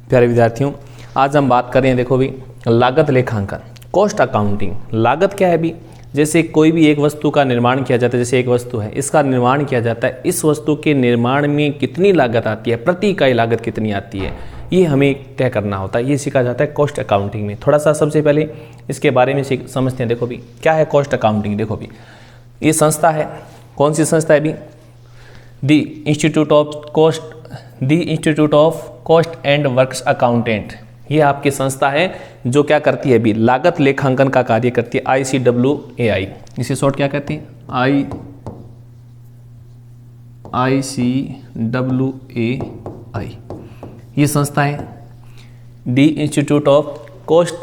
प्यारे विद्यार्थियों, आज हम बात कर रहे हैं, देखो भी, लागत लेखांकन, कॉस्ट अकाउंटिंग। लागत क्या है भी? जैसे कोई भी एक वस्तु का निर्माण किया जाता है, जैसे एक वस्तु है, इसका निर्माण किया जाता है, इस वस्तु के निर्माण में कितनी लागत आती है, प्रति इकाई लागत कितनी आती है, ये हमें तय करना होता है। ये सीखा जाता है कॉस्ट अकाउंटिंग में। थोड़ा सा सबसे पहले इसके बारे में समझते हैं। देखो भी, क्या है कॉस्ट अकाउंटिंग? देखो भी, ये संस्था है, कौन सी संस्था है भी? The institute of cost and works accountant. ये आपकी संस्था है जो क्या करती है भी? लागत लेखांकन का कार्य करती है। ICWAI, इसे शॉर्ट क्या कहते हैं? ICWAI, ये संस्था है। The institute of cost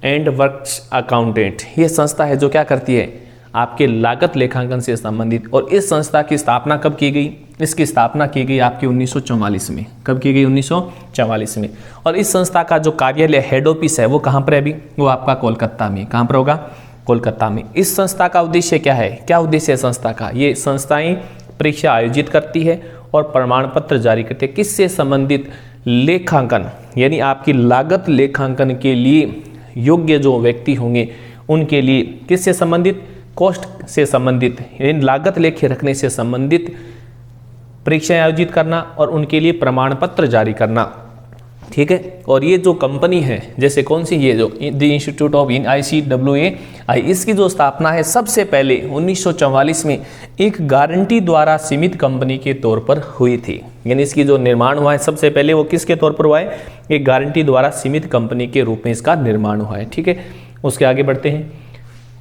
and works accountant, ये संस्था है जो क्या करती है? आपके लागत लेखांकन से संबंधित। और इस संस्था की स्थापना कब की गई? इसकी स्थापना की गई आपकी 1944 में। कब की गई? 1944 में। और इस संस्था का जो कार्यालय, हेड ऑफिस है, वो कहाँ पर है अभी? वो आपका कोलकाता में। कहाँ पर होगा? कोलकाता में। इस संस्था का उद्देश्य क्या है? क्या उद्देश्य है संस्था का? ये संस्थाएं परीक्षा आयोजित करती है और प्रमाण पत्र जारी करती है। किससे संबंधित? लेखांकन, यानी आपकी लागत लेखांकन के लिए योग्य जो व्यक्ति होंगे उनके लिए। किससे संबंधित? कॉस्ट से संबंधित, यानी लागत लेखे रखने से संबंधित परीक्षाएं आयोजित करना और उनके लिए प्रमाण पत्र जारी करना। ठीक है। और ये जो कंपनी है, जैसे कौन सी? ये जो द इंस्टीट्यूट ऑफ ICWAI, इसकी जो स्थापना है सबसे पहले 1944 में एक गारंटी द्वारा सीमित कंपनी के तौर पर हुई थी। यानी इसकी जो निर्माण हुआ है सबसे पहले वो किसके तौर पर हुआ है? एक गारंटी द्वारा सीमित कंपनी के रूप में इसका निर्माण हुआ है। ठीक है। उसके आगे बढ़ते हैं।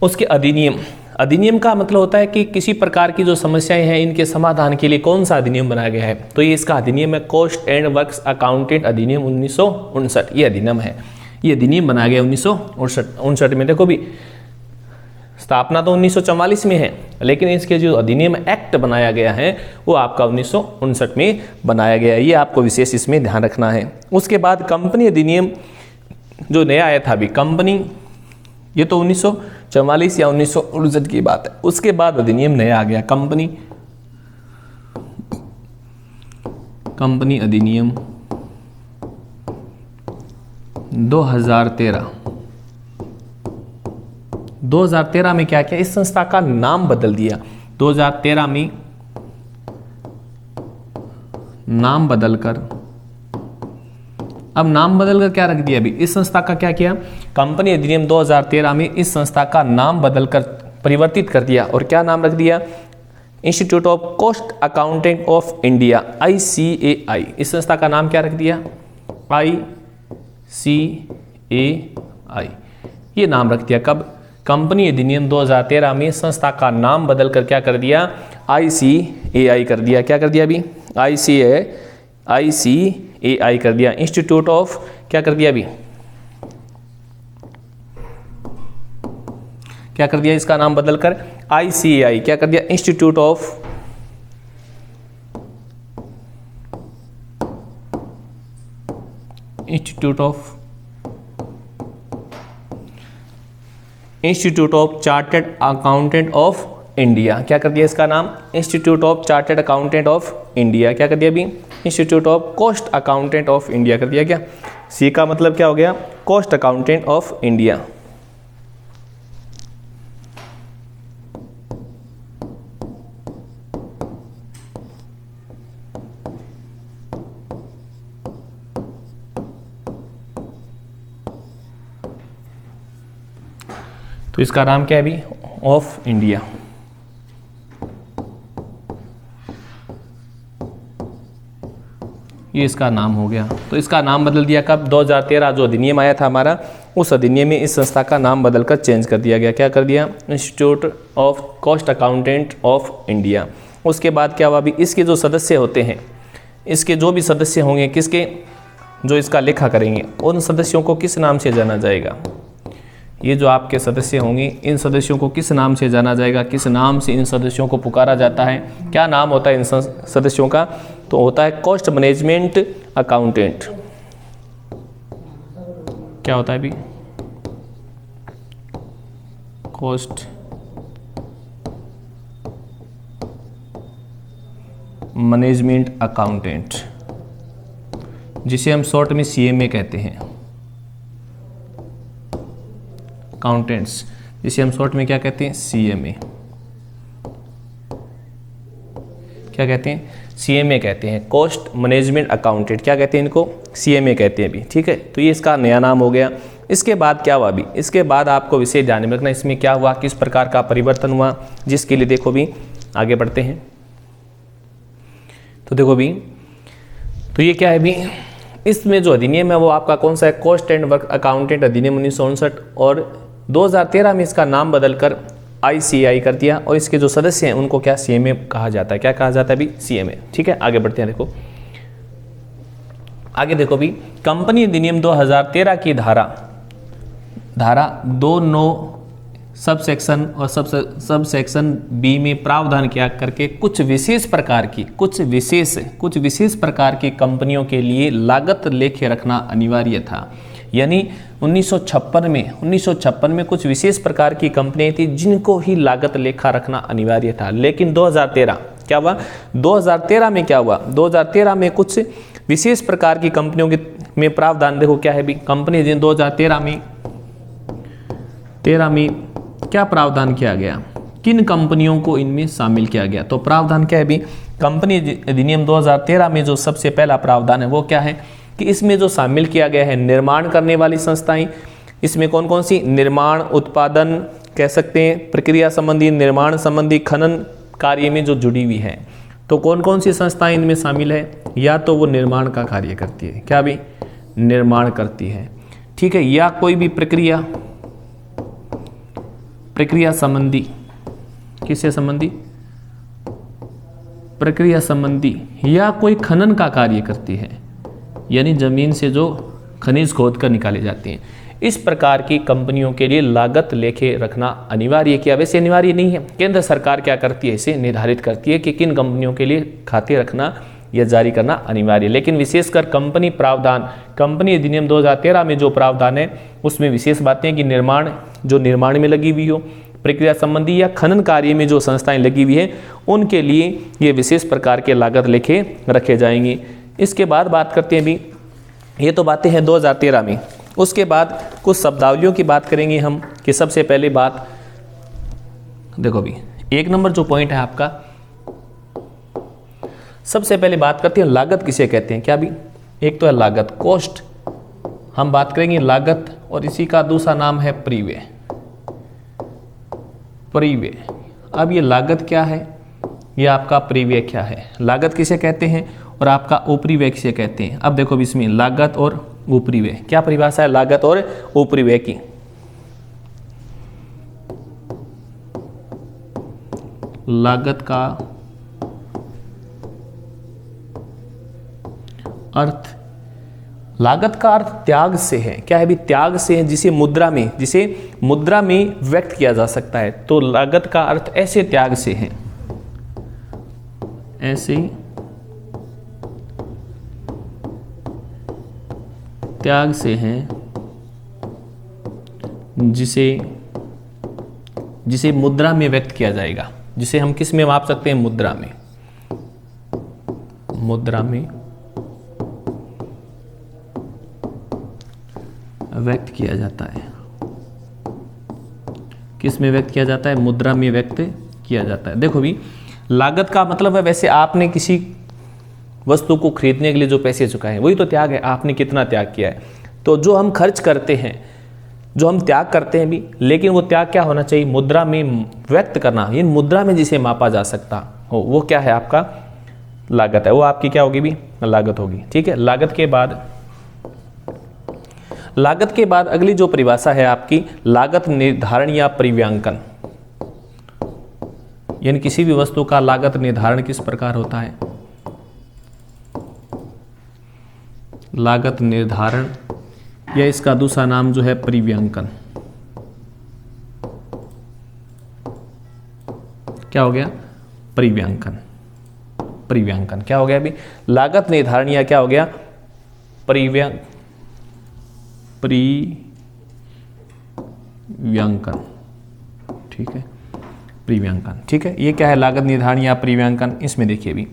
उसके अधिनियम, अधिनियम का मतलब होता है कि किसी प्रकार की जो समस्याएं हैं इनके समाधान के लिए कौन सा अधिनियम बनाया गया है। तो ये इसका अधिनियम है, कॉस्ट एंड वर्क्स अकाउंटेंट अधिनियम 1959। ये अधिनियम है, ये अधिनियम बनाया गया 1959 में। देखो भी, स्थापना तो 1944 में है, लेकिन इसके जो अधिनियम एक्ट बनाया गया है वो आपका 1959 में बनाया गया है। ये आपको विशेष इसमें ध्यान रखना है। उसके बाद कंपनी अधिनियम जो नया आया था अभी, कंपनी, ये तो 1944 या 1959 की बात है। उसके बाद अधिनियम नया आ गया, कंपनी अधिनियम 2013। 2013 में क्या किया? इस संस्था का नाम बदल दिया। 2013 में नाम बदलकर, अब नाम बदलकर क्या रख दिया अभी? इस संस्था का क्या किया? कंपनी अधिनियम 2013 में इस संस्था का नाम बदलकर परिवर्तित कर दिया। और क्या नाम रख दिया? Institute of cost accountant of India, ICAI। इस संस्था का नाम क्या रख दिया? ICAI, ये नाम रख दिया। कब? कंपनी अधिनियम 2013 में इस संस्था का नाम बदलकर क्या कर दिया? ICAI कर दिया। क्या कर दिया अभी? ICAI कर दिया। इंस्टीट्यूट ऑफ क्या कर दिया अभी? क्या कर दिया? इसका नाम बदलकर ICAI क्या कर दिया? Institute of chartered accountant of India. क्या कर दिया इसका नाम? Institute of chartered accountant of India. क्या कर दिया अभी? Institute of cost accountant of India कर दिया। क्या सी का मतलब क्या हो गया? Cost accountant of India. तो इसका नाम क्या है अभी? Of India. ये इसका नाम हो गया। तो इसका नाम बदल दिया कब? 2013 जो अधिनियम आया था हमारा, उस अधिनियम में इस संस्था का नाम बदलकर चेंज कर दिया गया। क्या कर दिया? Institute of cost accountant of India. उसके बाद क्या हुआ अभी? इसके जो सदस्य होते हैं, इसके जो भी सदस्य होंगे, किसके? जो इसका लेखा करेंगे, उन सदस्यों को किस नाम से जाना जाएगा? ये जो आपके सदस्य होंगे, इन सदस्यों को किस नाम से जाना जाएगा? किस नाम से इन सदस्यों को पुकारा जाता है? क्या नाम होता है इन सदस्यों का? तो होता है कॉस्ट मैनेजमेंट अकाउंटेंट। क्या होता है अभी? Cost management accountant. जिसे हम शॉर्ट में CMA कहते हैं, अकाउंटेंट्स, जिसे हम शॉर्ट में क्या कहते हैं, CMA, क्या कहते हैं, CMA कहते हैं, कॉस्ट मैनेजमेंट अकाउंटेंट, क्या कहते हैं इनको, CMA कहते हैं अभी, ठीक है। तो ये इसका नया नाम हो गया। इसके बाद क्या हुआ अभी, इसके बाद आपको विशेष ध्यान में रखना इसमें क्या हुआ, किस प्रकार का परिवर्तन हुआ, जिसके लिए देखो भी आगे बढ़ते हैं। तो देखो भी, तो ये क्या है भी, इसमें जो अधिनियम है वो आपका कौन सा है, कॉस्ट एंड वर्क अकाउंटेंट अधिनियम 1959, और 2013 में इसका नाम बदलकर ICAI कर दिया, और इसके जो सदस्य हैं उनको क्या, CMA कहा जाता है, क्या कहा जाता है भी, CMA, ठीक है। आगे बढ़ते हैं, देखो आगे देखो भी, कंपनी अधिनियम 2013 की धारा 29 सब सेक्शन और सब सेक्शन B में प्रावधान किया करके कुछ विशेष प्रकार की कंपनियों के लिए लागत लेखे रखना अनिवार्य था। यानी 1956 में कुछ विशेष प्रकार की कंपनियां थी जिनको ही लागत लेखा रखना अनिवार्य था। लेकिन 2013 क्या हुआ, 2013 में क्या हुआ, 2013 में कुछ विशेष प्रकार की कंपनियों के में प्रावधान देखो क्या है भी, कंपनी दिन 2013 में क्या प्रावधान किया गया, किन कंपनियों को इनमें शामिल किया गया। तो प्रावधान क्या है भी, कंपनी अधिनियम 2013 में जो सबसे पहला प्रावधान है वो क्या है कि इसमें जो शामिल किया गया है निर्माण करने वाली संस्थाएं, इसमें कौन कौन सी, निर्माण, उत्पादन कह सकते हैं, प्रक्रिया संबंधी, निर्माण संबंधी, खनन कार्य में जो जुड़ी हुई है। तो कौन कौन सी संस्थाएं इनमें शामिल है, या तो वो निर्माण का कार्य करती है, क्या भी, निर्माण करती है, ठीक है, या कोई भी प्रक्रिया संबंधी, किससे संबंधी, प्रक्रिया संबंधी, या कोई खनन का कार्य करती है, यानी जमीन से जो खनिज खोद कर निकाले जाते हैं। इस प्रकार की कंपनियों के लिए लागत लेखे रखना अनिवार्य किया। वैसे अनिवार्य नहीं है, केंद्र सरकार क्या करती है, इसे निर्धारित करती है कि किन कंपनियों के लिए खाते रखना या जारी करना अनिवार्य। लेकिन विशेषकर कंपनी प्रावधान, कंपनी अधिनियम 2013 में जो प्रावधान है उसमें विशेष बातें हैं कि निर्माण, जो निर्माण में लगी हुई हो, प्रक्रिया संबंधी या खनन कार्य में जो संस्थाएं लगी हुई है उनके लिए ये विशेष प्रकार के लागत लेखे रखे जाएंगे। इसके बाद बात करते हैं भी, ये तो बातें हैं 2013 में। उसके बाद कुछ शब्दावलियों की बात करेंगे हम कि सबसे पहले बात देखो भी, एक नंबर जो पॉइंट है आपका, सबसे पहले बात करते हैं लागत किसे कहते हैं, क्या भी, एक तो है लागत, कॉस्ट, हम बात करेंगे लागत, और इसी का दूसरा नाम है परिव्यय। अब ये लागत क्या है, ये आपका परिव्यय क्या है, लागत किसे कहते हैं और आपका उपरिव्यय किसे कहते हैं। अब देखो इसमें लागत और उपरिव्यय, क्या परिभाषा है लागत और उपरिव्यय की। लागत का अर्थ, लागत का अर्थ त्याग से है, क्या है भी, त्याग से है, जिसे मुद्रा में व्यक्त किया जा सकता है। तो लागत का अर्थ ऐसे त्याग से है, ऐसे त्याग से है जिसे मुद्रा में व्यक्त किया जाएगा, जिसे हम किस में माप सकते हैं, मुद्रा में व्यक्त किया जाता है। किस में व्यक्त किया जाता है, मुद्रा में व्यक्त किया जाता है। देखो भी, लागत का मतलब है वैसे आपने किसी वस्तु को खरीदने के लिए जो पैसे चुकाए हैं वही तो त्याग है, आपने कितना त्याग किया है। तो जो हम खर्च करते हैं, जो हम त्याग करते हैं भी, लेकिन वो त्याग क्या होना चाहिए, मुद्रा में व्यक्त करना, ये मुद्रा में जिसे मापा जा सकता हो वो क्या है, आपका लागत है, वो आपकी क्या होगी भी, लागत होगी। ठीक है, लागत के बाद अगली जो परिभाषा है आपकी, लागत निर्धारण या परिव्यांकन, यानी किसी भी वस्तु का लागत निर्धारण किस प्रकार होता है, लागत निर्धारण, या इसका दूसरा नाम जो है परिव्यांकन। क्या हो गया, परिव्यांकन क्या हो गया अभी, लागत निर्धारण या क्या हो गया, परिव्यांकन। ठीक है, परिव्यांकन, ठीक है। ये क्या है, लागत निर्धारण या परिव्यांकन। इसमें देखिए भी,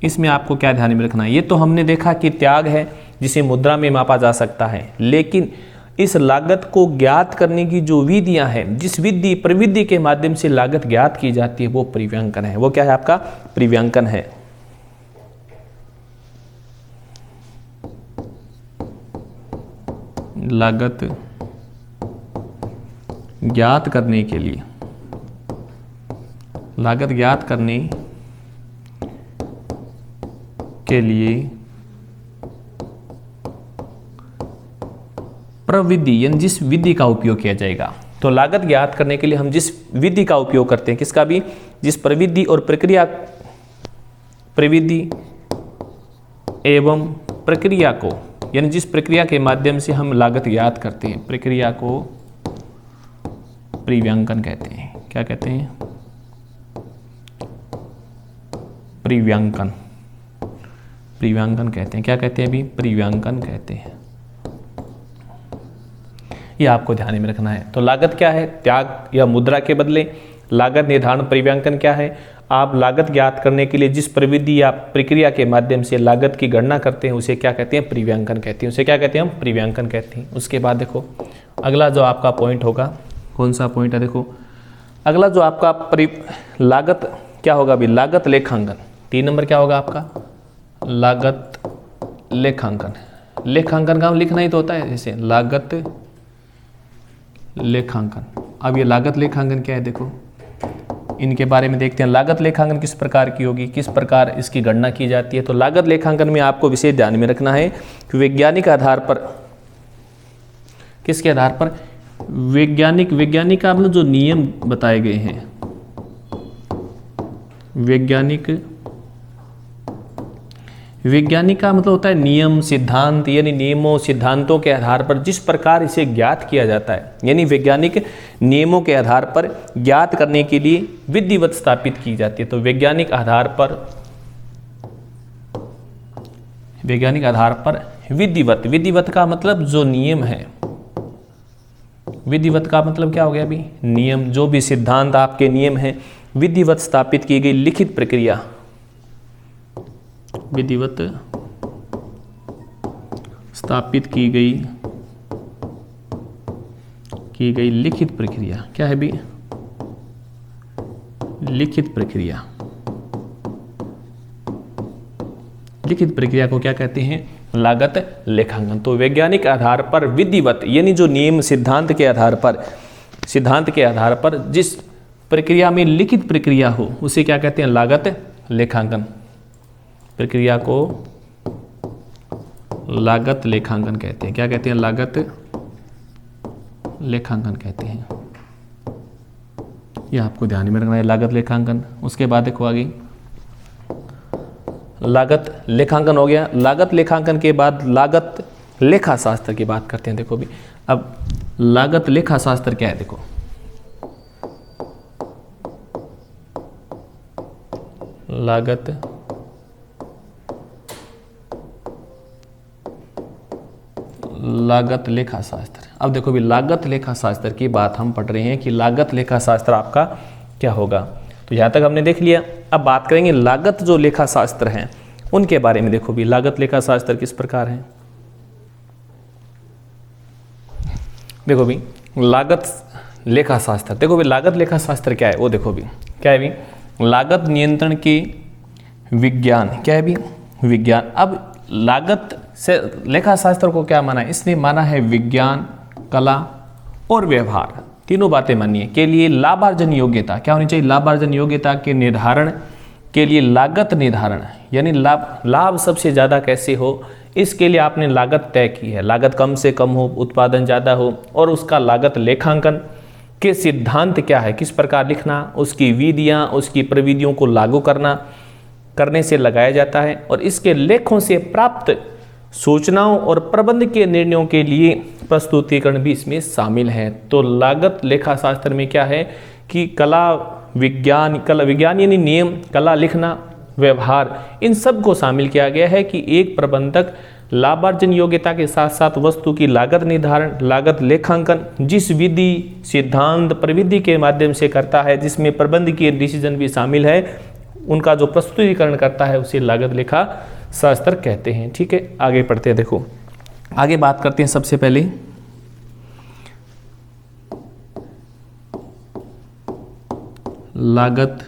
इसमें आपको क्या ध्यान में रखना है, ये तो हमने देखा कि त्याग है, जिसे मुद्रा में मापा जा सकता है। लेकिन इस लागत को ज्ञात करने की जो विधियां हैं, जिस प्रविधि के माध्यम से लागत ज्ञात की जाती है, वो परिव्यांकन है। वो क्या है? आपका परिव्यांकन है। लागत ज्ञात करने के लिए, लागत ज्ञात करने के लिए प्रविधि यानी जिस विधि का उपयोग किया जाएगा। तो लागत ज्ञात करने के लिए हम जिस विधि का उपयोग करते हैं, किसका भी, जिस प्रविधि और प्रक्रिया, प्रविधि एवं प्रक्रिया को, यानी जिस प्रक्रिया के माध्यम से हम लागत ज्ञात करते हैं, प्रक्रिया को परिव्यांकन कहते हैं। क्या कहते हैं? परिव्यांकन, परिव्यांकन कहते हैं। क्या कहते हैं अभी? परिव्यांकन कहते हैं। ये आपको ध्यान में रखना है। तो लागत क्या है? त्याग या मुद्रा के बदले लागत निर्धारण। परिव्यांकन क्या है? आप लागत ज्ञात करने के लिए जिस प्रविधि या प्रक्रिया के माध्यम से लागत की गणना करते हैं, उसे क्या कहते हैं? परिव्यांकन कहते हैं। उसे क्या कहते हैं? हम परिव्यांकन कहते हैं। उसके बाद देखो अगला जो आपका पॉइंट होगा, कौन सा पॉइंट है? देखो अगला जो आपका लागत क्या होगा अभी? लागत लेखांकन। 3 नंबर क्या होगा आपका? लागत लेखांकन। लेखांकन का लिखना ही तो होता है, जैसे लागत लेखांकन। अब ये लागत लेखांकन क्या है? देखो इनके बारे में देखते हैं। लागत लेखांकन किस प्रकार की होगी, किस प्रकार इसकी गणना की जाती है। तो लागत लेखांकन में आपको विशेष ध्यान में रखना है कि वैज्ञानिक आधार पर, किसके आधार पर? वैज्ञानिक का मतलब जो नियम बताए गए हैं, वैज्ञानिक का मतलब होता है नियम, सिद्धांत, यानी नियमों सिद्धांतों के आधार पर जिस प्रकार इसे ज्ञात किया जाता है, यानी वैज्ञानिक नियमों के आधार पर ज्ञात करने के लिए विधिवत स्थापित की जाती है। तो वैज्ञानिक आधार पर विधिवत, विधिवत का मतलब जो नियम है, विधिवत का मतलब क्या हो गया अभी? नियम। जो भी सिद्धांत आपके नियम हैं, विधिवत स्थापित की गई लिखित प्रक्रिया, विधिवत स्थापित की गई लिखित प्रक्रिया क्या है भी? लिखित प्रक्रिया। लिखित प्रक्रिया को क्या कहते हैं? लागत लेखांकन। तो वैज्ञानिक आधार पर विधिवत, यानी जो नियम सिद्धांत के आधार पर जिस प्रक्रिया में लिखित प्रक्रिया हो, उसे क्या कहते हैं? लागत लेखांकन। प्रक्रिया को लागत लेखांकन कहते हैं। क्या कहते हैं? लागत लेखांकन कहते हैं। यह आपको ध्यान में रखना है, लागत लेखांकन। उसके बाद देखो आगे, लागत लेखांकन हो गया। लागत लेखांकन के बाद लागत लेखा शास्त्र की बात करते हैं। देखो भी अब लागत लेखा शास्त्र क्या है? देखो लागत लेखा शास्त्र। अब देखो भी लागत लेखा शास्त्र की बात हम पढ़ रहे हैं कि लागत लेखा शास्त्र आपका क्या होगा। तो यहाँ तक हमने देख लिया। अब बात करेंगे लागत जो लेखा शास्त्र हैं उनके बारे में। देखो भी लागत लेखा शास्त्र किस प्रकार है। देखो भी लागत लेखा शास्त्र, देखो भी लागत लेखा शास्त्र क्या है वो देखो भी क्या है भी? लागत नियंत्रण के विज्ञान। क्या है भी? विज्ञान। अब लागत से लेखा शास्त्र को क्या माना है? इसने माना है विज्ञान, कला और व्यवहार, तीनों बातें मानी है। के लिए लाभार्जन योग्यता क्या होनी चाहिए? लाभार्जन योग्यता के निर्धारण के लिए लागत निर्धारण, यानी लाभ सबसे ज़्यादा कैसे हो, इसके लिए आपने लागत तय की है। लागत कम से कम हो, उत्पादन ज़्यादा हो, और उसका लागत लेखांकन के सिद्धांत क्या है, किस प्रकार लिखना, उसकी विधियाँ, उसकी प्रविधियों को लागू करने से लगाया जाता है। और इसके लेखों से प्राप्त सूचनाओं और प्रबंध के निर्णयों के लिए प्रस्तुतिकरण भी इसमें शामिल है। तो लागत लेखा शास्त्र में क्या है कि कला विज्ञान यानी नियम, कला, लिखना, व्यवहार, इन सब को शामिल किया गया है कि एक प्रबंधक लाभार्जन योग्यता के साथ साथ वस्तु की लागत निर्धारण, लागत लेखांकन जिस विधि, सिद्धांत, प्रविधि के माध्यम से करता है, जिसमें प्रबंध की डिसीजन भी शामिल है, उनका जो प्रस्तुतिकरण करता है उसे लागत लेखा शास्त्र कहते हैं। ठीक है, आगे पढ़ते हैं। देखो आगे बात करते हैं सबसे पहले लागत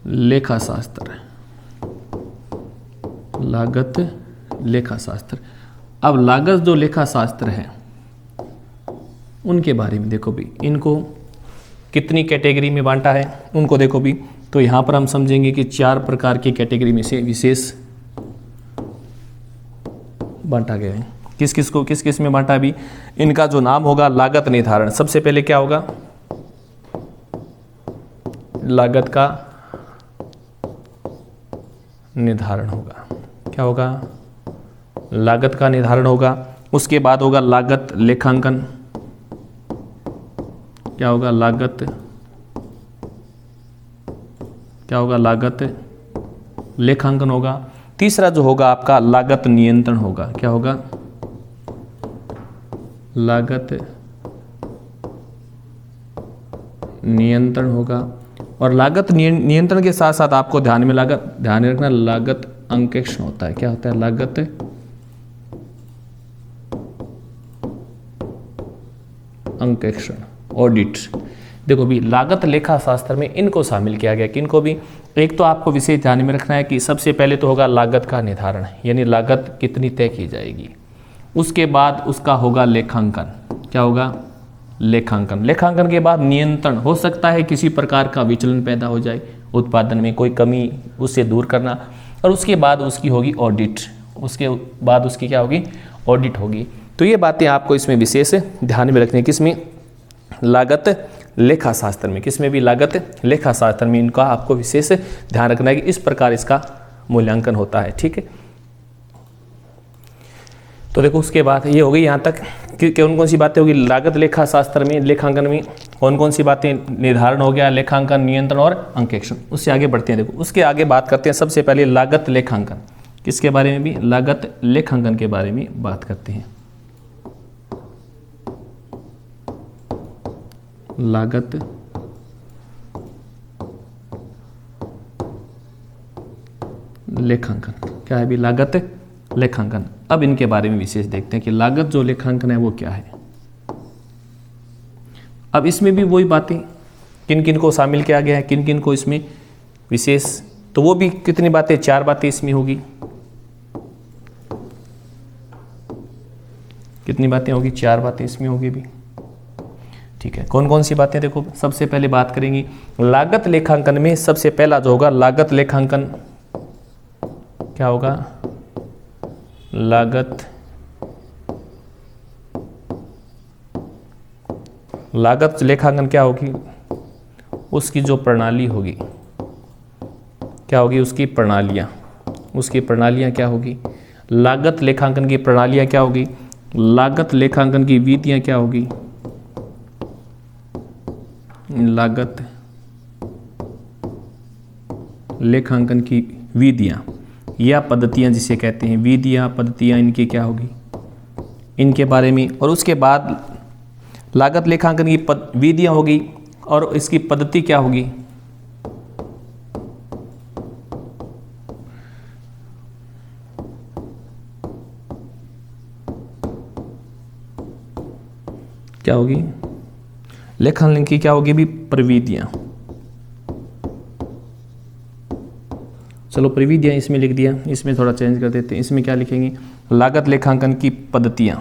लेखा शास्त्र। लागत लेखा शास्त्र। अब लागत जो लेखा शास्त्र है उनके बारे में देखो भी, इनको कितनी कैटेगरी में बांटा है उनको देखो भी। तो यहाँ पर हम समझेंगे कि 4 प्रकार की कैटेगरी में से विशेष बांटा गया है। किस किस को किस किस में बांटा भी, इनका जो नाम होगा लागत निर्धारण। सबसे पहले क्या होगा, लागत का निर्धारण होगा। क्या होगा, लागत का निर्धारण होगा। उसके बाद होगा लागत लेखांकन। क्या होगा, लागत लेखांकन होगा। तीसरा जो होगा आपका लागत नियंत्रण होगा। क्या होगा, लागत नियंत्रण होगा। और लागत नियंत्रण के साथ साथ आपको ध्यान रखना लागत अंकेक्षण होता है। क्या होता है, लागत अंकेक्षण, ऑडिट। देखो भी लागत लेखा शास्त्र में इनको शामिल किया गया। किनको भी, एक तो आपको विशेष ध्यान में रखना है कि सबसे पहले तो होगा लागत का निर्धारण, यानी लागत कितनी तय की जाएगी। उसके बाद उसका होगा लेखांकन। क्या होगा, लेखांकन। लेखांकन के बाद नियंत्रण, हो सकता है किसी प्रकार का विचलन पैदा हो जाए उत्पादन में, कोई कमी, उससे दूर करना। और उसके बाद उसकी होगी ऑडिट। उसके बाद उसकी क्या होगी, ऑडिट होगी। तो ये बातें आपको इसमें विशेष ध्यान में रखनी है। किसमें, लागत लेखा शास्त्र में। किसमें भी, लागत लेखा शास्त्र में इनका आपको विशेष ध्यान रखना है कि इस प्रकार इसका मूल्यांकन होता है। ठीक है, तो देखो उसके बाद ये हो गई यहाँ तक कि कौन कौन सी बातें होगी लागत लेखा शास्त्र में, लेखांकन में कौन कौन सी बातें, निर्धारण हो गया, लेखांकन, नियंत्रण और अंकेक्षण। उससे आगे बढ़ते हैं। देखो उसके आगे बात करते हैं सबसे पहले लागत लेखांकन। किसके बारे में भी, लागत लेखांकन के बारे में बात करते हैं। लागत लेखांकन क्या है भी, लागत लेखांकन। अब इनके बारे में विशेष देखते हैं कि लागत जो लेखांकन है वो क्या है। अब इसमें भी वही बातें, किन किन को शामिल किया गया है, किन किन को इसमें विशेष, तो वो भी कितनी बातें, 4 बातें इसमें होगी। कितनी बातें होगी, 4 बातें इसमें होगी भी। ठीक है, कौन कौन सी बातें, देखो सबसे पहले बात करेंगे लागत लेखांकन में। सबसे पहला जो होगा लागत लेखांकन, क्या होगा, लागत लेखांकन क्या होगी, उसकी जो प्रणाली होगी। क्या होगी, उसकी प्रणालियां क्या होगी। लागत लेखांकन की प्रणालियां क्या होगी, लागत लेखांकन की विधियां क्या होगी, लागत लेखांकन की विधियां या पद्धतियां जिसे कहते हैं, विधियां पद्धतियां इनकी क्या होगी, इनके बारे में। और उसके बाद लागत लेखांकन की विधियां होगी और इसकी पद्धति क्या होगी, क्या होगी, लेखांकन की क्या होगी भी, प्रविधियां। चलो प्रविधियां इसमें लिख दिया, इसमें थोड़ा चेंज कर देते हैं। इसमें क्या लिखेंगे, लागत लेखांकन की पद्धतियां।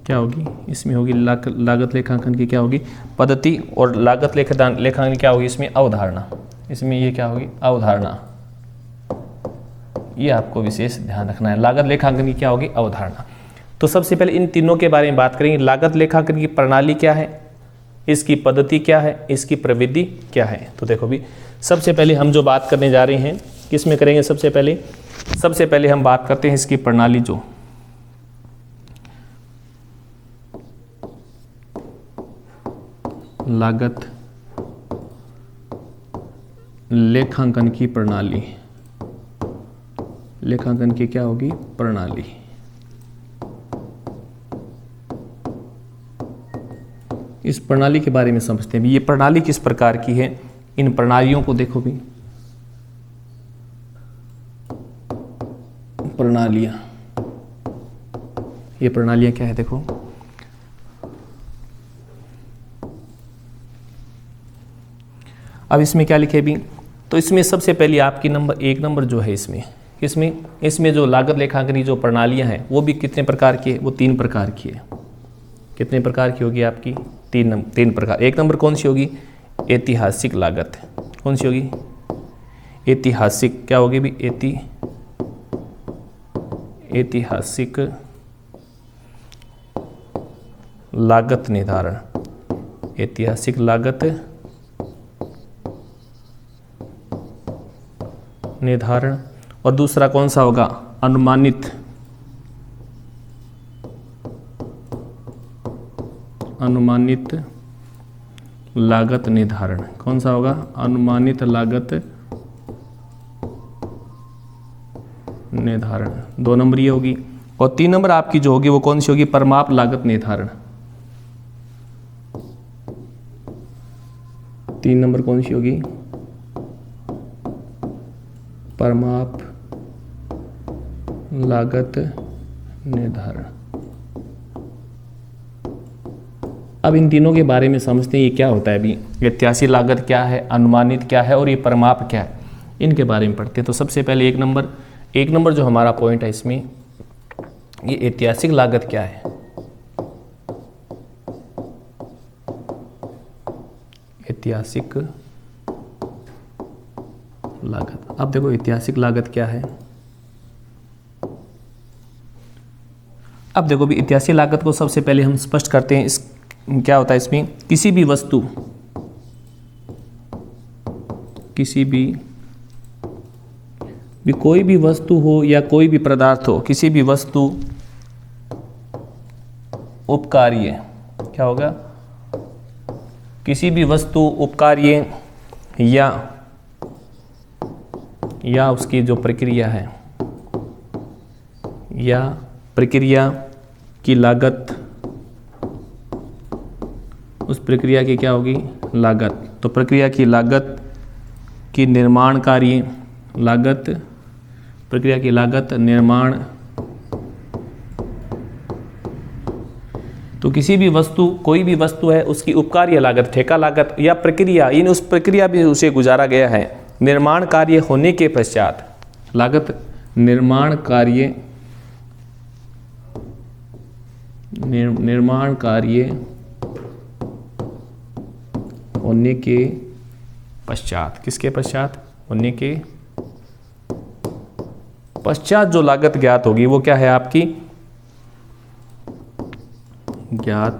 क्या होगी, इसमें होगी लागत लेखांकन की क्या होगी, पद्धति। और लागत लेखांकन क्या होगी इसमें, अवधारणा। इसमें ये क्या होगी, अवधारणा। ये आपको विशेष ध्यान रखना है, लागत लेखांकन की क्या होगी, अवधारणा। तो सबसे पहले इन तीनों के बारे में बात करेंगे। लागत लेखांकन की प्रणाली क्या है, इसकी पद्धति क्या है, इसकी प्रविधि क्या है। तो देखो भी सबसे पहले हम जो बात करने जा रहे हैं किस में करेंगे, सबसे पहले हम बात करते हैं इसकी प्रणाली। जो लागत लेखांकन की प्रणाली, लेखांकन की क्या होगी, प्रणाली। इस प्रणाली के बारे में समझते हैं। ये प्रणाली किस प्रकार की है, इन प्रणालियों को देखो भी। प्रणालियां, ये प्रणालियां क्या है देखो। अब इसमें क्या लिखे भी, तो इसमें सबसे पहले आपकी एक नंबर जो है इसमें जो लागत लेखांकन की जो प्रणालियां हैं वो भी कितने प्रकार की है, वो 3 प्रकार की है। कितने प्रकार की होगी आपकी, 3 प्रकार। एक नंबर कौन सी होगी, ऐतिहासिक लागत। कौन सी होगी, ऐतिहासिक। क्या होगी भी, ऐतिहासिक लागत निर्धारण। ऐतिहासिक लागत निर्धारण। और दूसरा कौन सा होगा, अनुमानित लागत निर्धारण। कौन सा होगा, अनुमानित लागत निर्धारण। 2 नंबर ये होगी। और 3 नंबर आपकी जो होगी वो कौन सी होगी, परिमाप लागत निर्धारण। 3 नंबर कौन सी होगी, परिमाप लागत निर्धारण। अब इन तीनों के बारे में समझते हैं ये क्या होता है अभी। ऐतिहासिक लागत क्या है, अनुमानित क्या है और ये परिमाप क्या है, इनके बारे में पढ़ते हैं। तो सबसे पहले एक नंबर जो हमारा पॉइंट है इसमें, ये ऐतिहासिक लागत क्या है। ऐतिहासिक लागत। अब देखो ऐतिहासिक लागत क्या है। अब देखो भी ऐतिहासिक लागत को सबसे पहले हम स्पष्ट करते हैं। क्या होता है इसमें, किसी भी वस्तु, कोई भी वस्तु हो या कोई भी पदार्थ हो, किसी भी वस्तु उपकार्य, क्या होगा, किसी भी वस्तु उपकार्य या उसकी जो प्रक्रिया है या प्रक्रिया की लागत, उस प्रक्रिया की क्या होगी, लागत। तो प्रक्रिया की लागत की निर्माण कार्य लागत, प्रक्रिया की लागत निर्माण। तो किसी भी वस्तु, कोई भी वस्तु है उसकी उपकार्य लागत, ठेका लागत या प्रक्रिया, इन उस प्रक्रिया भी उसे गुजारा गया है निर्माण कार्य होने के पश्चात, लागत निर्माण कार्य होने के पश्चात। किसके पश्चात, होने के पश्चात जो लागत ज्ञात होगी वो क्या है आपकी, ज्ञात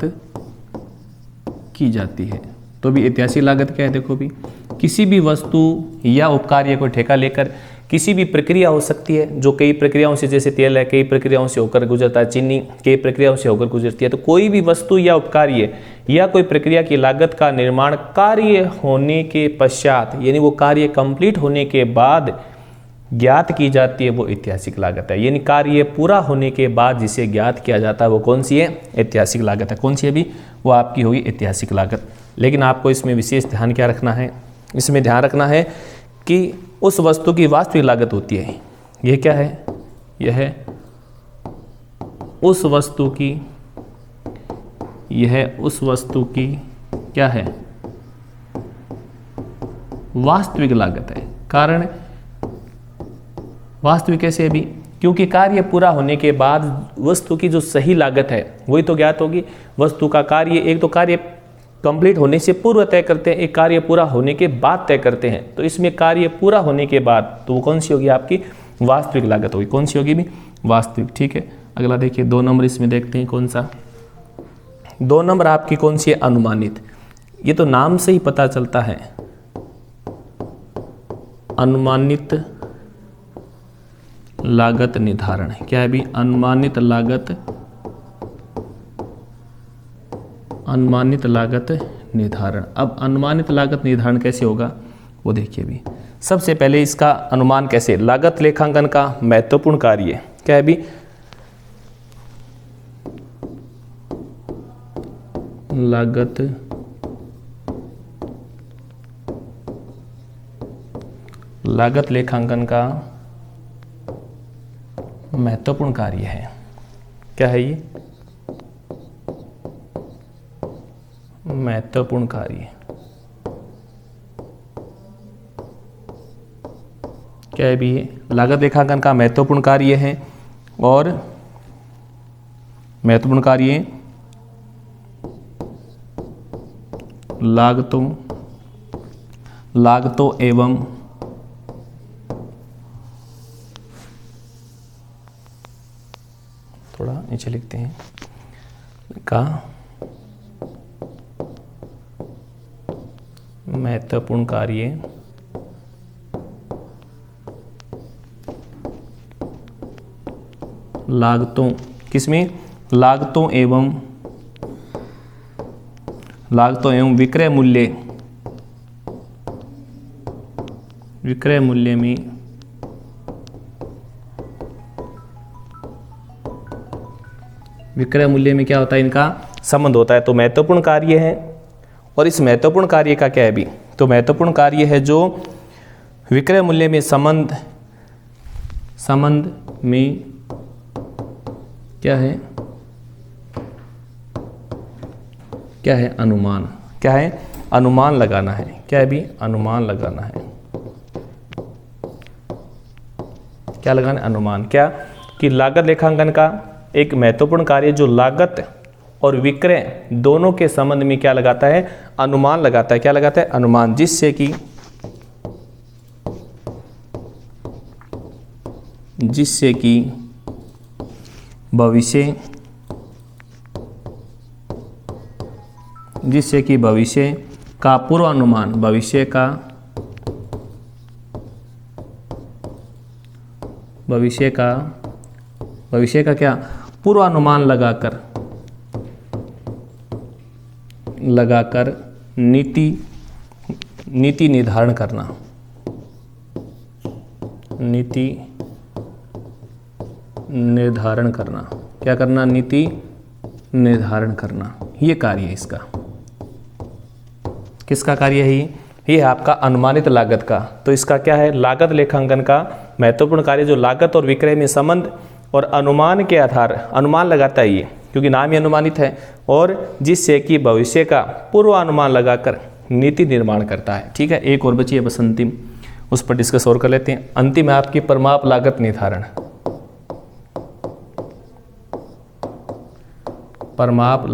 की जाती है। तो भी ऐतिहासिक लागत क्या है देखो भी, किसी भी वस्तु या उपकार्य को ठेका लेकर किसी भी प्रक्रिया हो सकती है जो कई प्रक्रियाओं से, जैसे तेल है कई प्रक्रियाओं से होकर गुजरता है, चीनी कई प्रक्रियाओं से होकर गुजरती है। तो कोई भी वस्तु या उपकार्य या कोई प्रक्रिया की लागत का निर्माण कार्य होने के पश्चात, यानी वो कार्य कंप्लीट होने के बाद ज्ञात की जाती है, वो ऐतिहासिक लागत है। यानी कार्य पूरा होने के बाद जिसे ज्ञात किया जाता है वो कौन सी है, ऐतिहासिक लागत है। कौन सी है भी, वो आपकी होगी ऐतिहासिक लागत। लेकिन आपको इसमें विशेष ध्यान क्या रखना है, इसमें ध्यान रखना है कि उस वस्तु की वास्तविक लागत होती है। यह क्या है, यह है उस वस्तु की, यह उस वस्तु की क्या है, वास्तविक लागत है। कारण वास्तविक कैसे है भी, क्योंकि कार्य पूरा होने के बाद वस्तु की जो सही लागत है वही तो ज्ञात होगी। वस्तु का कार्य, एक तो कार्य कंप्लीट होने से पूर्व तय करते हैं, एक कार्य पूरा होने के बाद तय करते हैं। तो इसमें कार्य पूरा होने के बाद तो वो कौन सी होगी आपकी, वास्तविक लागत होगी। कौन सी होगी भी, वास्तविक। ठीक है, अगला देखिए 2 नंबर इसमें देखते हैं कौन सा। 2 नंबर आपकी कौन सी है, अनुमानित। ये तो नाम से ही पता चलता है, अनुमानित लागत निर्धारण। क्या है भी, अनुमानित लागत निर्धारण। अब अनुमानित लागत निर्धारण कैसे होगा वो देखिए भी। सबसे पहले इसका अनुमान कैसे, लागत लेखांकन का महत्वपूर्ण कार्य क्या है भी, लागत लेखांकन का महत्वपूर्ण कार्य है। क्या है ये? महत्वपूर्ण कार्य। क्या है भी ये? लागत लेखांकन का महत्वपूर्ण कार्य है। और महत्वपूर्ण कार्य लागतों एवं थोड़ा नीचे लिखते हैं का महत्वपूर्ण कार्य लागतों, किसमें? लागतों एवं विक्रय मूल्य में क्या होता है? इनका संबंध होता है। तो महत्वपूर्ण कार्य है। और इस महत्वपूर्ण कार्य का क्या है भी? तो महत्वपूर्ण कार्य है जो विक्रय मूल्य में संबंध में क्या है? अनुमान। क्या है? अनुमान लगाना है। क्या है भी? अनुमान लगाना है। क्या लगाना है? अनुमान। क्या? कि लागत लेखांकन का एक महत्वपूर्ण कार्य जो लागत और विक्रय दोनों के संबंध में क्या लगाता है? अनुमान लगाता है। क्या लगाता है? अनुमान। जिससे कि भविष्य का पूर्वानुमान, भविष्य का क्या? पूर्वानुमान लगाकर नीति निर्धारण करना। क्या करना? नीति निर्धारण करना। ये कार्य है इसका। किसका कार्य है ये? ये है आपका अनुमानित लागत का। तो इसका क्या है? लागत लेखांकन का महत्वपूर्ण कार्य जो लागत और विक्रय में संबंध और अनुमान के आधार अनुमान लगाता है ये, क्योंकि नाम ही अनुमानित है। और जिससे कि भविष्य का पूर्वानुमान लगाकर नीति निर्माण करता है। ठीक है, एक और बची है बस अंतिम, उस पर डिस्कस और कर लेते हैं। अंतिम है आपकी परिमाप लागत निर्धारण। परिमाप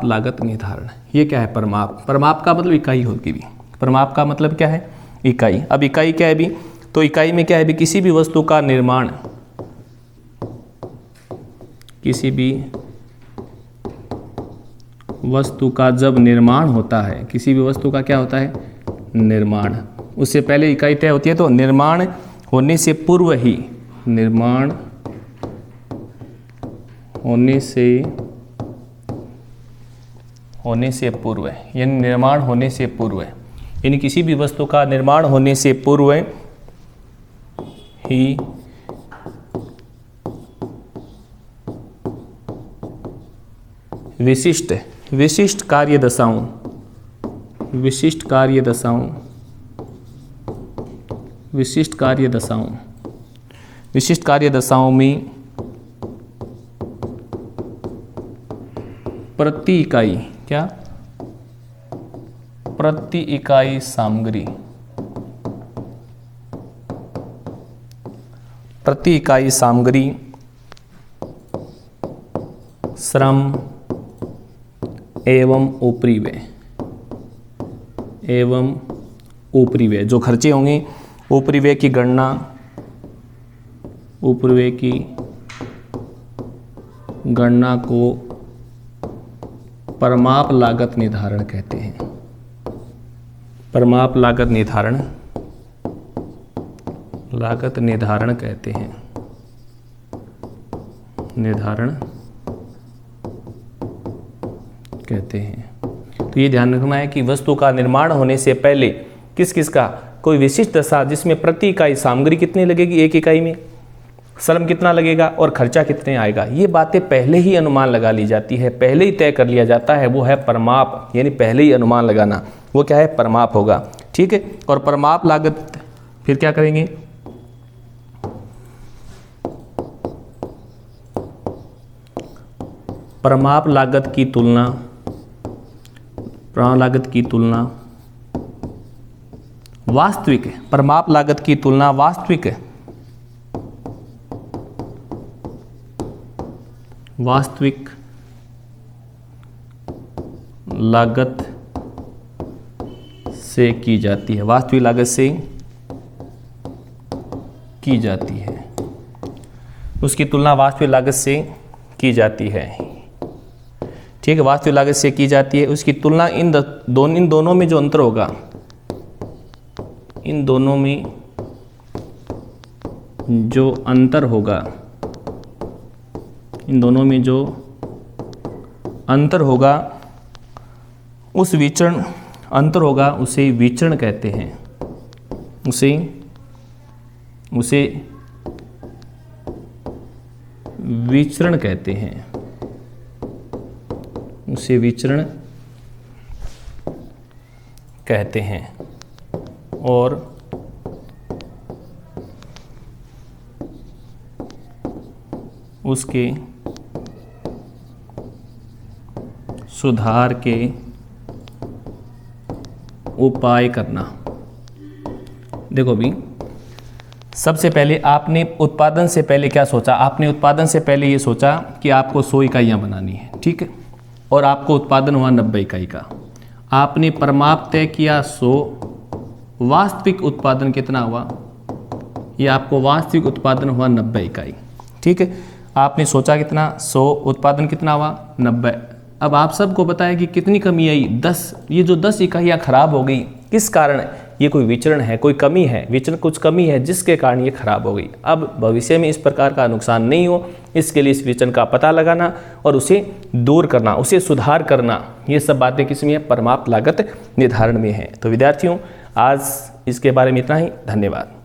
लागत निर्धारण। ये क्या है? परिमाप का मतलब इकाई होगी भी। परिमाप का मतलब क्या है? इकाई। अब इकाई क्या है भी? तो इकाई में क्या है भी? किसी भी वस्तु का निर्माण, किसी भी वस्तु का जब निर्माण होता है, किसी भी वस्तु का क्या होता है? निर्माण। उससे पहले इकाई तय होती है। तो निर्माण होने से पूर्व ही, निर्माण होने से पूर्व, यानी निर्माण होने से पूर्व, यानी किसी भी वस्तु का निर्माण होने से पूर्व ही विशिष्ट कार्य दशाओं में प्रति इकाई, क्या? प्रति इकाई सामग्री, श्रम एवं ऊपरी व्यय जो खर्चे होंगे, ऊपरी व्यय की गणना को परिमाप लागत निर्धारण कहते हैं। परिमाप लागत निर्धारण कहते हैं। तो ये ध्यान रखना है कि वस्तु का निर्माण होने से पहले किस का कोई विशिष्ट दशा जिसमें प्रति इकाई सामग्री कितनी लगेगी? एक इकाई में श्रम कितना लगेगा और खर्चा कितने आएगा, ये बातें पहले ही अनुमान लगा ली जाती है, पहले ही तय कर लिया जाता है। वो है परमाप, यानी पहले ही अनुमान लगाना, वो क्या है, परमाप होगा। ठीक है, और परमाप लागत फिर क्या करेंगे, परमाप लागत की तुलना, परमाप लागत की तुलना वास्तविक, परमाप लागत की तुलना वास्तविक लागत से की जाती है, वास्तविक लागत से की जाती है, उसकी तुलना वास्तविक लागत से की जाती है। ठीक है, वास्तविक लागत से की जाती है, उसकी तुलना इन दोनों में जो अंतर होगा, इन दोनों में जो अंतर होगा, इन दोनों में जो अंतर होगा, उस विचरण अंतर होगा उसे विचरण कहते हैं, उसे विचरण कहते हैं, उसे विचरण कहते हैं। और उसके सुधार के उपाय करना। देखो भी, सबसे पहले आपने उत्पादन से पहले क्या सोचा, आपने उत्पादन से पहले ये सोचा कि आपको 100 इकाइयाँ बनानी है, ठीक है, और आपको उत्पादन हुआ 90 इकाई का। आपने परमाप तय किया 100, वास्तविक उत्पादन कितना हुआ, ये आपको वास्तविक उत्पादन हुआ 90 इकाई। ठीक है, आपने सोचा कितना 100, उत्पादन कितना हुआ 90। अब आप सबको पता है कि कितनी कमी आई, 10। ये जो 10 इकाइयाँ खराब हो गई, किस कारण, ये कोई विचरण है, कोई कमी है, विचरण कुछ कमी है जिसके कारण ये खराब हो गई। अब भविष्य में इस प्रकार का नुकसान नहीं हो, इसके लिए इस विचरण का पता लगाना और उसे दूर करना, उसे सुधार करना, ये सब बातें किस में है, परमाप लागत निर्धारण में है। तो विद्यार्थियों, आज इसके बारे में इतना ही। धन्यवाद।